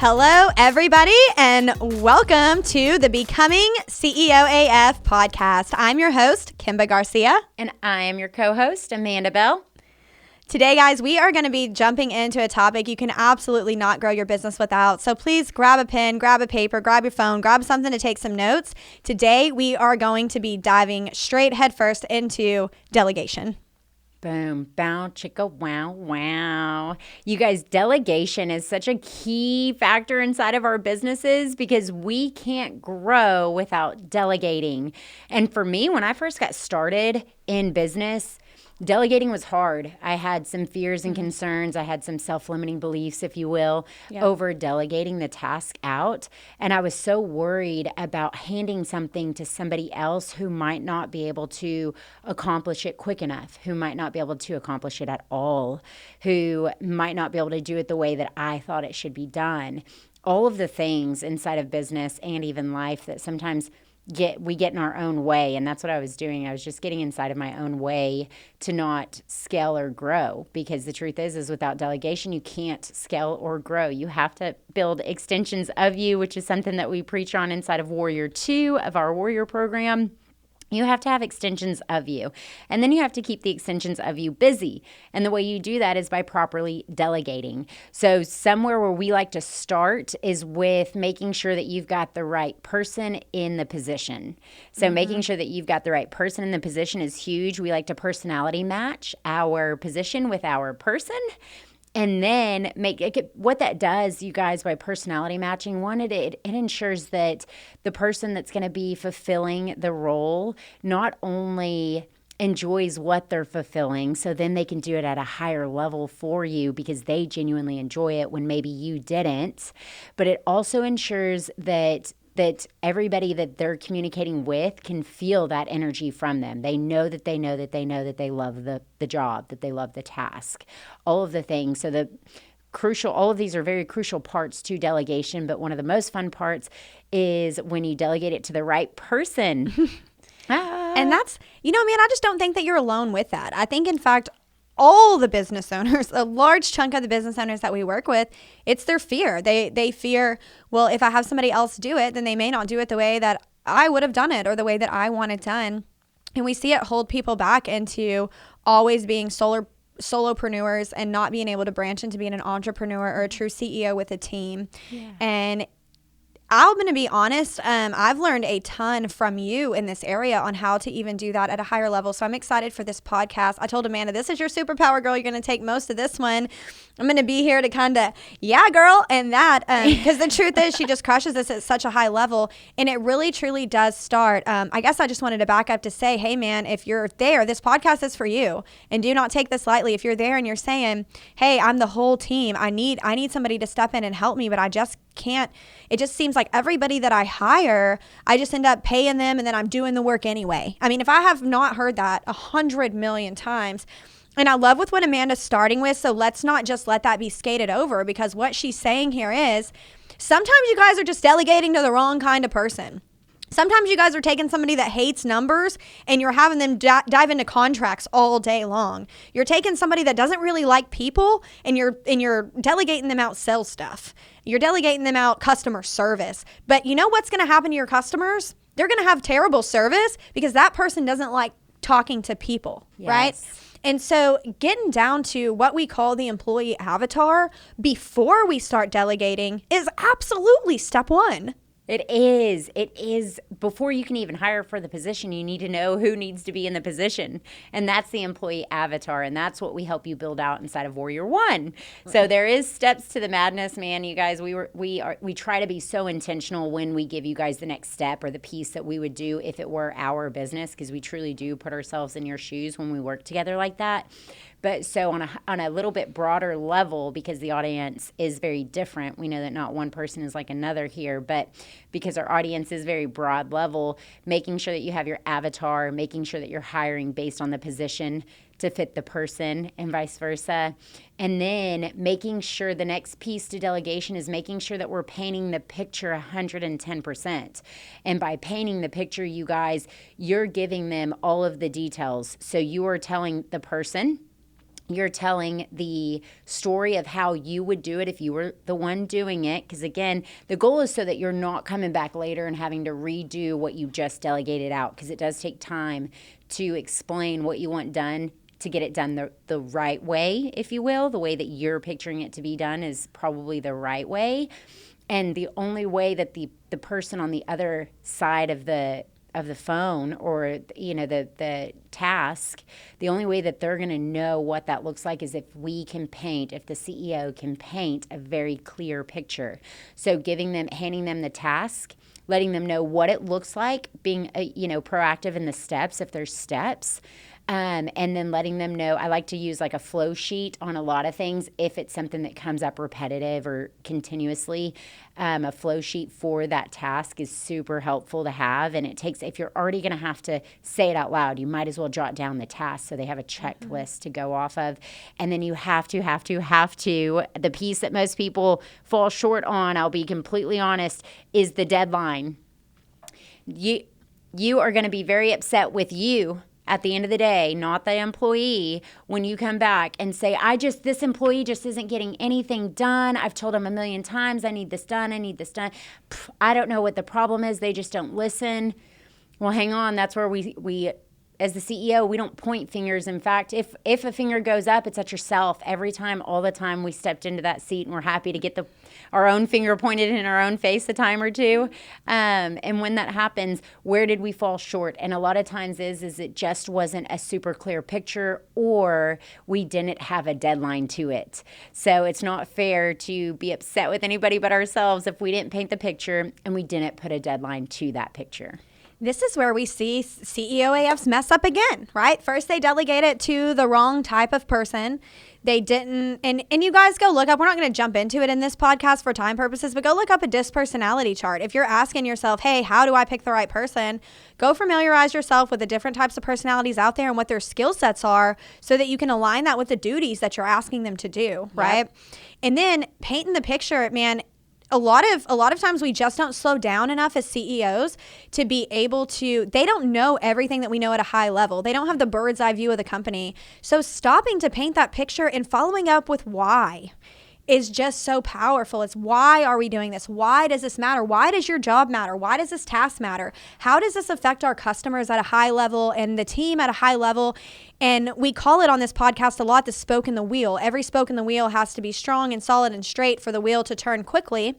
Hello, everybody, and welcome to the Becoming CEOAF podcast. I'm your host, Kimba Garcia. And I am your co-host, Amanda Bell. Today, guys, we are going to be jumping into a topic you can absolutely not grow your business without. So please grab a pen, grab a paper, grab your phone, grab something to take some notes. Today, we are going to be diving straight headfirst into delegation. Boom, bow, chicka, wow, wow. You guys, delegation is such a key factor inside of our businesses because we can't grow without delegating. And for me, when I first got started in business, delegating was hard. I had some fears and concerns. I had some self-limiting beliefs, if you will, over delegating the task out. And I was so worried about handing something to somebody else who might not be able to accomplish it quick enough, who might not be able to accomplish it at all, who might not be able to do it the way that I thought it should be done. All of the things inside of business and even life that sometimes we get in our own way. And that's what I was doing. I was just getting inside of my own way to not scale or grow, because the truth is without delegation, you can't scale or grow. You have to build extensions of you, which is something that we preach on inside of Warrior 2 of our Warrior program. You have to have extensions of you. And then you have to keep the extensions of you busy. And the way you do that is by properly delegating. So somewhere where we like to start is with making sure that you've got the right person in the position. So making sure that you've got the right person in the position is huge. We like to personality match our position with our person. And then what that does, you guys, by personality matching, one, it ensures that the person that's going to be fulfilling the role not only enjoys what they're fulfilling, so then they can do it at a higher level for you because they genuinely enjoy it when maybe you didn't, but it also ensures that everybody that they're communicating with can feel that energy from them. They know that they love the job, that they love the task, all of the things. So all of these are very crucial parts to delegation, but one of the most fun parts is when you delegate it to the right person. And that's, man, I just don't think that you're alone with that. I think, in fact, all the business owners, a large chunk of the business owners that we work with, it's their fear. They fear, well, if I have somebody else do it, then they may not do it the way that I would have done it or the way that I want it done. And we see it hold people back into always being solopreneurs and not being able to branch into being an entrepreneur or a true CEO with a team. Yeah. And I'm going to be honest, I've learned a ton from you in this area on how to even do that at a higher level. So I'm excited for this podcast. I told Amanda, this is your superpower, girl. You're going to take most of this one. I'm going to be here to kind of, yeah, girl, and that. Because the truth is she just crushes this at such a high level. And it really, truly does start. I guess I just wanted to back up to say, hey, man, if you're there, this podcast is for you. And do not take this lightly. If you're there and you're saying, hey, I'm the whole team. I need somebody to step in and help me, but I just can't. It just seems like everybody that I hire, I just end up paying them and then I'm doing the work anyway. I mean, if I have not heard that 100 million times, and I love with what Amanda's starting with, so let's not just let that be skated over, because what she's saying here is sometimes you guys are just delegating to the wrong kind of person. Sometimes you guys are taking somebody that hates numbers and you're having them dive into contracts all day long. You're taking somebody that doesn't really like people and you're delegating them out sales stuff. You're delegating them out customer service. But you know what's going to happen to your customers? They're going to have terrible service because that person doesn't like talking to people, right? And so getting down to what we call the employee avatar before we start delegating is absolutely step one. It is. Before you can even hire for the position, you need to know who needs to be in the position. And that's the employee avatar. And that's what we help you build out inside of Warrior 1. Right. So there is steps to the madness, man. You guys, we try to be so intentional when we give you guys the next step or the piece that we would do if it were our business, because we truly do put ourselves in your shoes when we work together like that. But so on a little bit broader level, because the audience is very different, we know that not one person is like another here, but because our audience is very broad level, making sure that you have your avatar, making sure that you're hiring based on the position to fit the person and vice versa. And then making sure the next piece to delegation is making sure that we're painting the picture 110%. And by painting the picture, you guys, you're giving them all of the details. So you are telling the person You're telling the story of how you would do it if you were the one doing it. Because again, the goal is so that you're not coming back later and having to redo what you just delegated out, because it does take time to explain what you want done to get it done the right way, if you will. The way that you're picturing it to be done is probably the right way. And the only way that the person on the other side of the phone, or the task, the only way that they're going to know what that looks like is if the CEO can paint a very clear picture. So handing them the task, letting them know what it looks like, being proactive in the steps if there's steps. And then letting them know. I like to use like a flow sheet on a lot of things if it's something that comes up repetitive or continuously. A flow sheet for that task is super helpful to have. And if you're already going to have to say it out loud, you might as well jot down the task so they have a checklist to go off of. And then you have to, the piece that most people fall short on, I'll be completely honest, is the deadline. You are going to be very upset with you at the end of the day, not the employee, when you come back and say, this employee just isn't getting anything done. I've told them 1,000,000 times, I need this done. I don't know what the problem is. They just don't listen. Well, hang on. That's where we as the CEO, we don't point fingers. In fact, if a finger goes up, it's at yourself. Every time, all the time, we stepped into that seat, and we're happy to get our own finger pointed in our own face a time or two. And when that happens, where did we fall short? And a lot of times is it just wasn't a super clear picture, or we didn't have a deadline to it. So it's not fair to be upset with anybody but ourselves if we didn't paint the picture and we didn't put a deadline to that picture. This is where we see CEOAFs mess up again, right? First, they delegate it to the wrong type of person. They didn't, and you guys go look up, we're not going to jump into it in this podcast for time purposes, but go look up a DISC personality chart. If you're asking yourself, hey, how do I pick the right person? Go familiarize yourself with the different types of personalities out there and what their skill sets are so that you can align that with the duties that you're asking them to do, right? Yep. And then painting the picture, man, a lot of times we just don't slow down enough as CEOs to be able to, they don't know everything that we know at a high level. They don't have the bird's eye view of the company. So stopping to paint that picture and following up with why is just so powerful. It's why are we doing this? Why does this matter? Why does your job matter? Why does this task matter? How does this affect our customers at a high level and the team at a high level? And we call it on this podcast a lot, the spoke in the wheel. Every spoke in the wheel has to be strong and solid and straight for the wheel to turn quickly.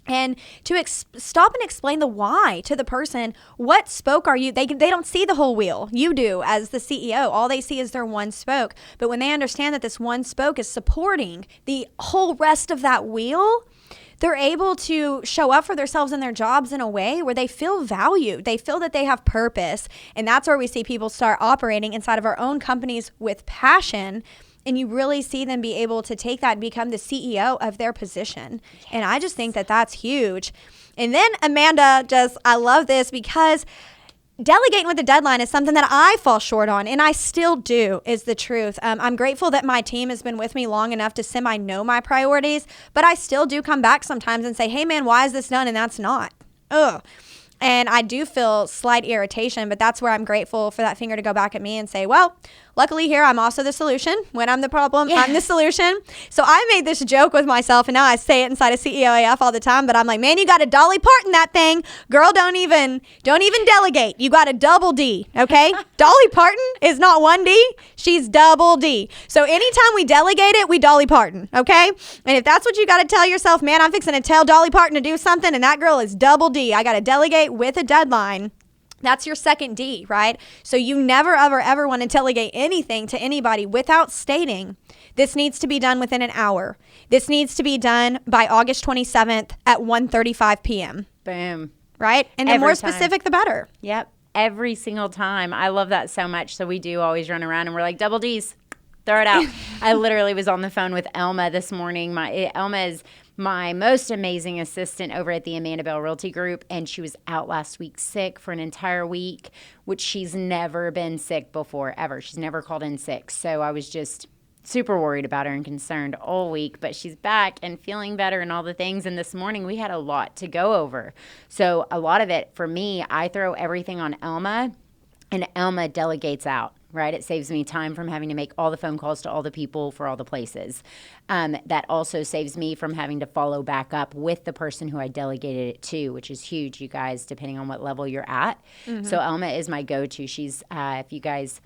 And to stop and explain the why to the person. What spoke are you? They don't see the whole wheel. You do as the CEO. All they see is their one spoke. But when they understand that this one spoke is supporting the whole rest of that wheel, they're able to show up for themselves in their jobs in a way where they feel valued. They feel that they have purpose. And that's where we see people start operating inside of our own companies with passion. And you really see them be able to take that and become the CEO of their position. Yes. And I just think that that's huge. And then Amanda, I love this because delegating with a deadline is something that I fall short on, and I still do, is the truth. I'm grateful that my team has been with me long enough to semi-know my priorities, but I still do come back sometimes and say, hey man, why is this done? And that's not. Ugh. And I do feel slight irritation, but that's where I'm grateful for that finger to go back at me and say, well, luckily here, I'm also the solution. When I'm the problem, yeah. I'm the solution. So I made this joke with myself, and now I say it inside of CEOAF all the time, but I'm like, man, you got a Dolly Parton that thing. Girl, don't even delegate. You got a double D, okay? Dolly Parton is not one D. She's double D. So anytime we delegate it, we Dolly Parton, okay? And if that's what you got to tell yourself, man, I'm fixing to tell Dolly Parton to do something, and that girl is double D. I got to delegate with a deadline. That's your second D, right? So you never, ever, ever want to delegate anything to anybody without stating, this needs to be done within an hour. This needs to be done by August 27th at 1:35 p.m. Boom. Right? And the more specific, the better. Yep. Every single time. I love that so much. So we do always run around and we're like, double Ds. Throw it out. I literally was on the phone with Elma this morning. Elma is my most amazing assistant over at the Amanda Bell Realty Group, and she was out last week sick for an entire week, which she's never been sick before, ever. She's never called in sick. So I was just super worried about her and concerned all week, but she's back and feeling better and all the things. And this morning we had a lot to go over. So a lot of it for me, I throw everything on Elma, and Elma delegates out. right? It saves me time from having to make all the phone calls to all the people for all the places. That also saves me from having to follow back up with the person who I delegated it to, which is huge, you guys, depending on what level you're at. So Elma is my go-to. She's, if you guys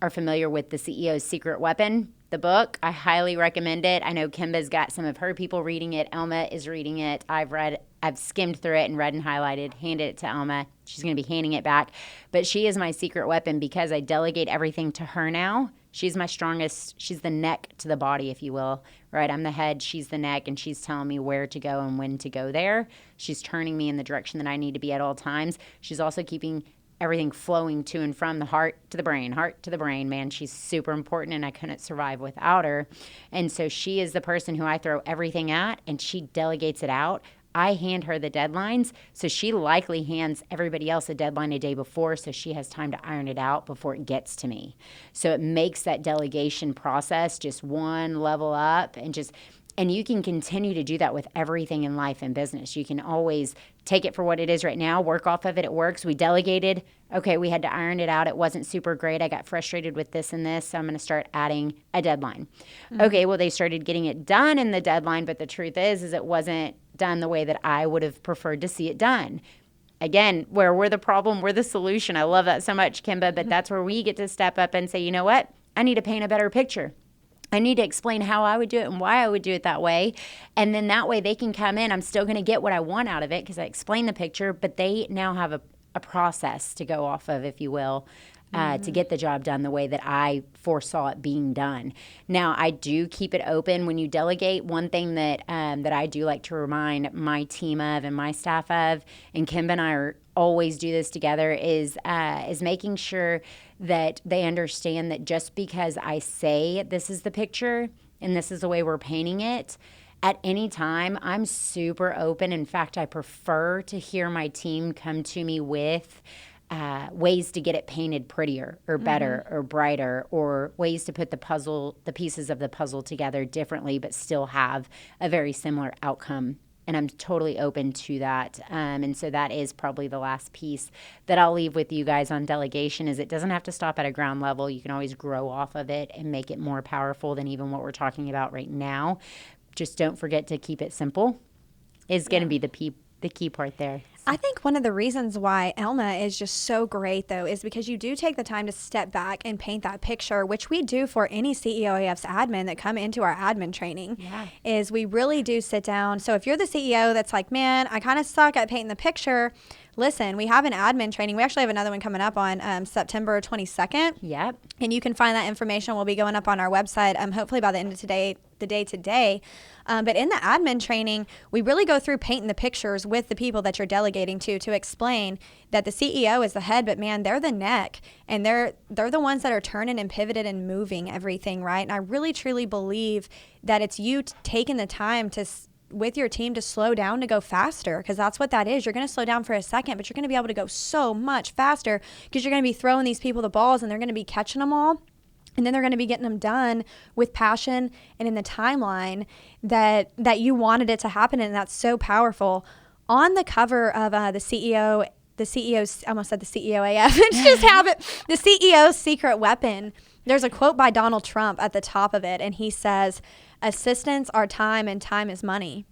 are familiar with the CEO's Secret Weapon, the book, I highly recommend it. I know Kimba's got some of her people reading it. Elma is reading it. I've skimmed through it and read and highlighted, handed it to Elma. She's going to be handing it back. But she is my secret weapon because I delegate everything to her now. She's my strongest. She's the neck to the body, if you will, right? I'm the head. She's the neck, and she's telling me where to go and when to go there. She's turning me in the direction that I need to be at all times. She's also keeping everything flowing to and from the heart to the brain, man. She's super important, and I couldn't survive without her. And so she is the person who I throw everything at, and she delegates it out. I hand her the deadlines, so she likely hands everybody else a deadline a day before, so she has time to iron it out before it gets to me. So it makes that delegation process just one level up, and you can continue to do that with everything in life and business. You can always take it for what it is right now, work off of it. It works. We delegated. Okay, we had to iron it out. It wasn't super great. I got frustrated with this and this, so I'm going to start adding a deadline. Okay, well, they started getting it done in the deadline, but the truth is it wasn't done the way that I would have preferred to see it done. Again, where we're the problem, we're the solution. I love that so much, Kimba, but that's where we get to step up and say, you know what? I need to paint a better picture. I need to explain how I would do it and why I would do it that way. And then that way they can come in. I'm still going to get what I want out of it because I explained the picture, but they now have a process to go off of, if you will, to get the job done the way that I foresaw it being done. Now, I do keep it open when you delegate. One thing that I do like to remind my team of and my staff of, and Kim and I always do this together, is making sure that they understand that just because I say this is the picture and this is the way we're painting it, at any time, I'm super open. In fact, I prefer to hear my team come to me with ways to get it painted prettier or better or brighter, or ways to put the pieces of the puzzle together differently, but still have a very similar outcome. And I'm totally open to that. And so that is probably the last piece that I'll leave with you guys on delegation, is it doesn't have to stop at a ground level. You can always grow off of it and make it more powerful than even what we're talking about right now. Just don't forget to keep it simple is going to be the key part there. I think one of the reasons why Elma is just so great, though, is because you do take the time to step back and paint that picture, which we do for any CEOAF's admin that come into our admin training. Yeah. Is we really do sit down. So if you're the CEO that's like, man, I kind of suck at painting the picture, listen, we have an admin training. We actually have another one coming up on September 22nd. Yep. And you can find that information. Will be going up on our website hopefully by the end of the day today. But in the admin training, we really go through painting the pictures with the people that you're delegating to explain that the CEO is the head, but man, they're the neck, and they're the ones that are turning and pivoted and moving everything, right? And I really truly believe that it's you taking the time with your team to slow down, to go faster, because that's what that is. You're going to slow down for a second, but you're going to be able to go so much faster because you're going to be throwing these people the balls and they're going to be catching them all. And then they're going to be getting them done with passion and in the timeline that you wanted it to happen. And that's so powerful. On the cover of the CEO's, I almost said the CEOAF, just have it, the CEO's Secret Weapon, there's a quote by Donald Trump at the top of it. And he says, assistants are time and time is money.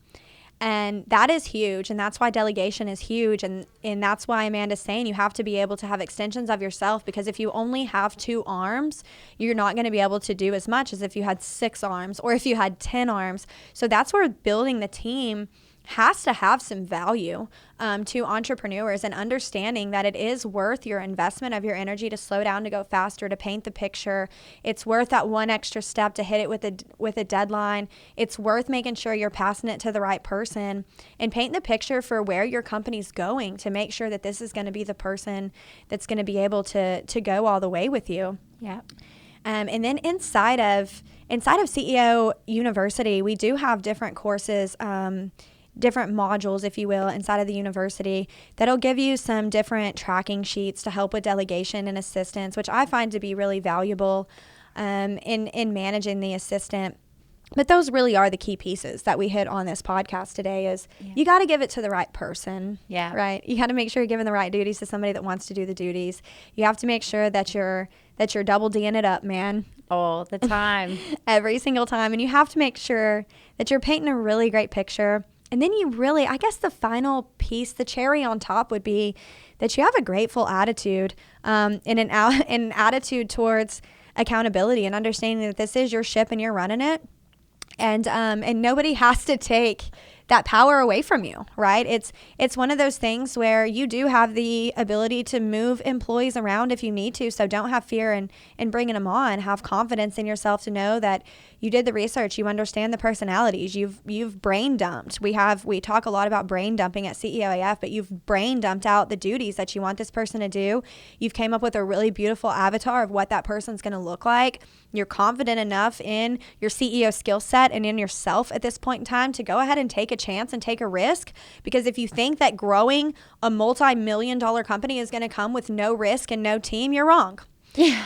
And that is huge. And that's why delegation is huge. And that's why Amanda's saying you have to be able to have extensions of yourself, because if you only have 2 arms, you're not going to be able to do as much as if you had 6 arms or if you had 10 arms. So that's where building the team has to have some value to entrepreneurs, and understanding that it is worth your investment of your energy to slow down, to go faster, to paint the picture. It's worth that one extra step to hit it with a deadline. It's worth making sure you're passing it to the right person and paint the picture for where your company's going, to make sure that this is going to be the person that's going to be able to go all the way with you. Yeah. And then inside of CEO University, we do have different courses, different modules, if you will, inside of the university that'll give you some different tracking sheets to help with delegation and assistance, which I find to be really valuable in managing the assistant. But those really are the key pieces that we hit on this podcast today is you got to give it to the right person. Yeah. Right. You got to make sure you're giving the right duties to somebody that wants to do the duties. You have to make sure that you're double D'ing it up, man. All the time. Every single time. And you have to make sure that you're painting a really great picture. And then you really, I guess the final piece, the cherry on top would be that you have a grateful attitude and an attitude towards accountability and understanding that this is your ship and you're running it. And nobody has to take that power away from you, right? It's one of those things where you do have the ability to move employees around if you need to. So don't have fear in bringing them on. Have confidence in yourself to know that you did the research. You understand the personalities. You've brain dumped. We talk a lot about brain dumping at CEOAF, but you've brain dumped out the duties that you want this person to do. You've came up with a really beautiful avatar of what that person's going to look like. You're confident enough in your CEO skill set and in yourself at this point in time to go ahead and take a chance and take a risk. Because if you think that growing a multi-million-dollar company is going to come with no risk and no team, you're wrong. Yeah.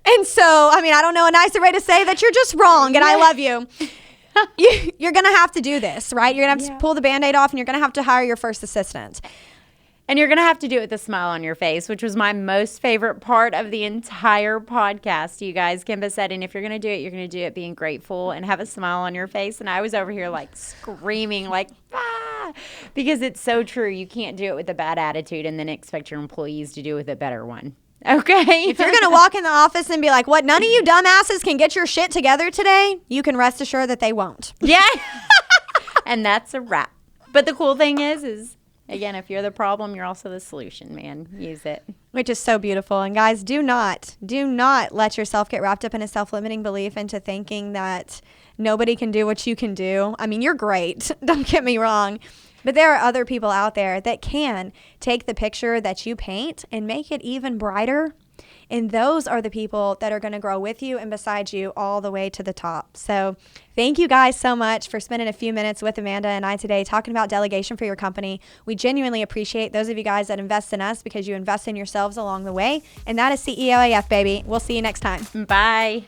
And so, I mean, I don't know a nicer way to say that you're just wrong, and I love you. You're going to have to do this, right? You're going to have to pull the Band-Aid off, and you're going to have to hire your first assistant. And you're going to have to do it with a smile on your face, which was my most favorite part of the entire podcast, you guys. Kimba said, and if you're going to do it, you're going to do it being grateful and have a smile on your face. And I was over here like screaming like, ah, because it's so true. You can't do it with a bad attitude and then expect your employees to do it with a better one. Okay. If you're going to walk in the office and be like, what, none of you dumbasses can get your shit together today, you can rest assured that they won't. Yeah. And that's a wrap. But the cool thing is again, if you're the problem, you're also the solution, man. Use it. Which is so beautiful. And guys, do not let yourself get wrapped up in a self-limiting belief into thinking that nobody can do what you can do. I mean, you're great. Don't get me wrong. But there are other people out there that can take the picture that you paint and make it even brighter. And those are the people that are going to grow with you and beside you all the way to the top. So thank you guys so much for spending a few minutes with Amanda and I today talking about delegation for your company. We genuinely appreciate those of you guys that invest in us because you invest in yourselves along the way. And that is CEOAF, baby. We'll see you next time. Bye.